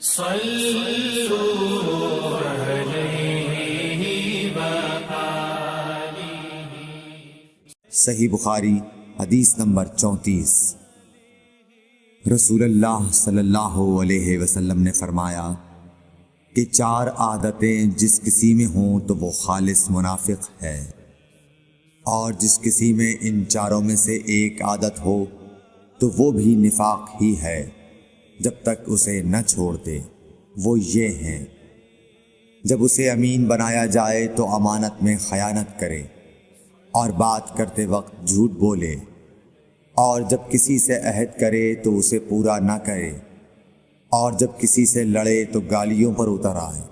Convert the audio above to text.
صلوا علیہ وآلہ۔ صحیح بخاری حدیث نمبر 34۔ رسول اللہ صلی اللہ علیہ وسلم نے فرمایا کہ 4 عادتیں جس کسی میں ہوں تو وہ خالص منافق ہے، اور جس کسی میں ان 4 میں سے ایک عادت ہو تو وہ بھی نفاق ہی ہے جب تک اسے نہ چھوڑ دے۔ وہ یہ ہیں: جب اسے امین بنایا جائے تو امانت میں خیانت کرے، اور بات کرتے وقت جھوٹ بولے، اور جب کسی سے عہد کرے تو اسے پورا نہ کرے، اور جب کسی سے لڑے تو گالیوں پر اتر آئے۔